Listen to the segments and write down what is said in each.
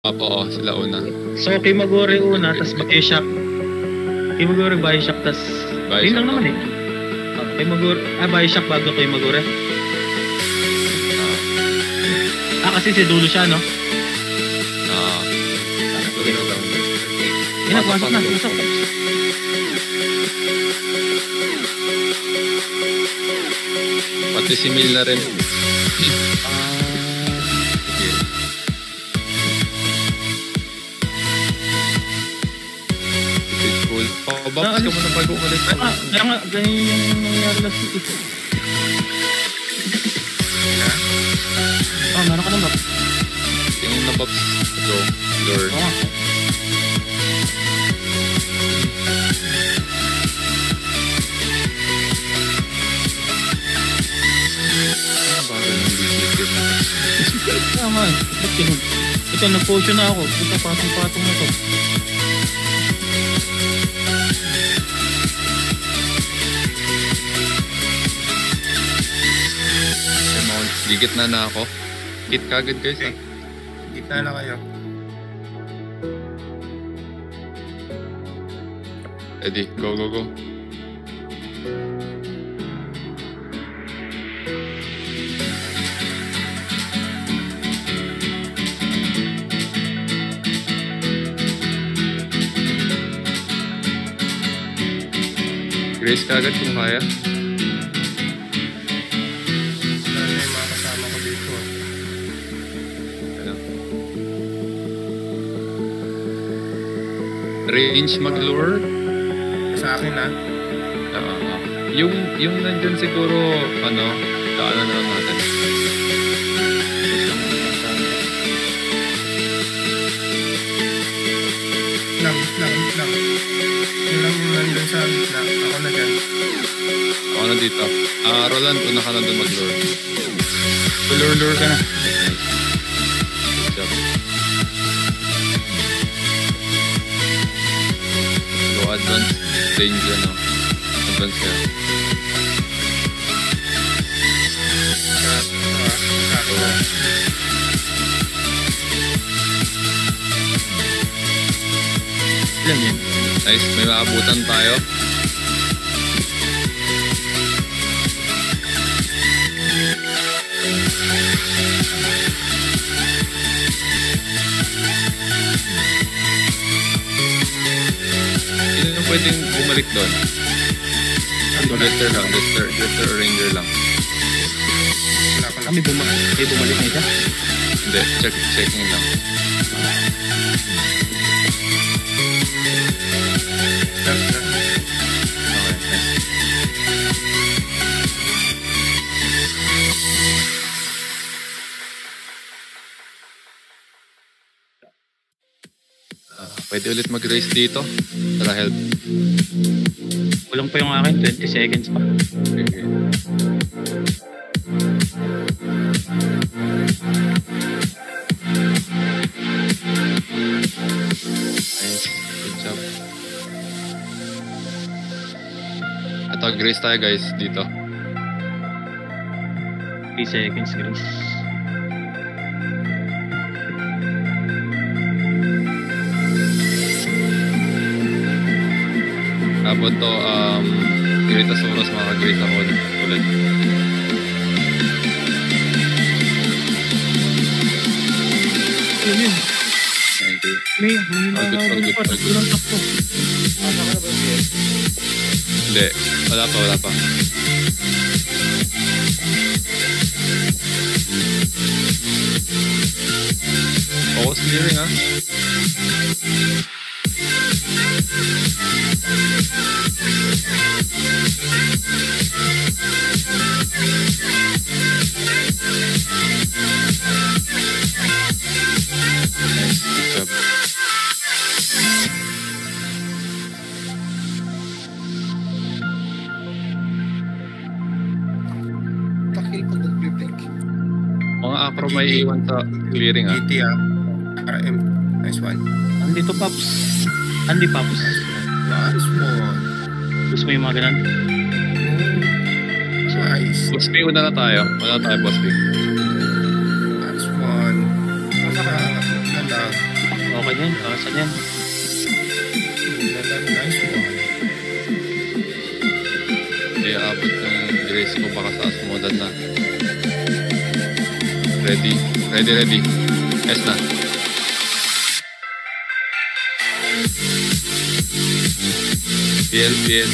Oo, sila una. So, Kimagure una, tas Bioshock. Kimagure, Bioshock, tas... Yun lang naman eh. Bioshock bago Kimagure. Kasi si Dulo siya, no? Pasok na. Pati si Mil na rin. Babaks ka muna bago umalis. Kaya nga, ganyan yung nangyari last week. Meron ka ng babs. Yung nababs ko, Lord. Tama eh. Ito, nag-potion na ako. Ito, patong-patong na to. Gitna na ako. Hit kagad guys. Okay. Gitna na kayo. Ready, go. Grace kagad kung kaya. Range mag-lure? Sa akin yung nandyan siguro, daanan na lang natin. Lang. Yung lang nandun sa gitna. Ako na dyan. Ako na dito. Roland, una ka na doon mag-lure. Lure ka na. Good job. Advance range advance ka. Ilan yan? Nice, may maabutan tayo. Pwedeng bumalik doon. Drifter or Ranger lang. Kami bumalik na ito? Hindi, checking lang. Okay, nice. Pwede ulit mag-race dito. Tara, help. Kulang pa yung akin, 20 seconds pa. Okay. Nice. Good job. Ito, grace tayo guys, dito. 3 seconds, grace. Tapos to, Iritasaurus, makaka-grace ako ulit. Yun. Thank you. May nakakabili pa. Kulang takpo. Hindi, wala pa. Focus clearing ha. Nice, good job. Takil pag nag-break. Mga acro may iwan sa clearing ha. GT RM. Nice one. Andito, Pops. Andy, Pops. Nice one. Gusto mo yung mga ganun? Nice. Boss P, una na tayo. Boss P. Nice one. Ganda. Okay na yun. Saan yan? Nice one. Hindi aabot yung grace ko baka sa asmodan na. Ready. S na. PL.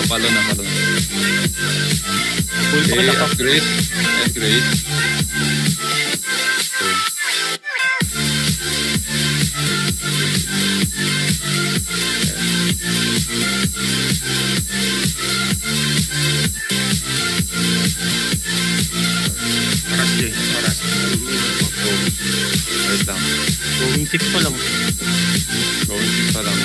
Palo na. Full pa Okay, kita. Grace. Oras. Wait lang. Going 6 pa lang. Going 6 pa lang.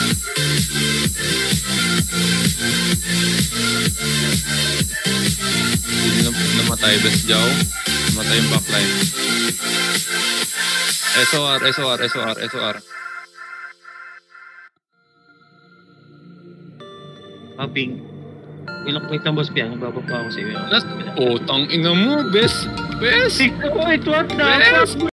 Hindi namatay. Best Jow. Namatay yung backline. SOR. Ping. Ilang point lang, boss Piang. Bababa ako sa iyo. Tang ina mo. Best. Wait, what the fuck?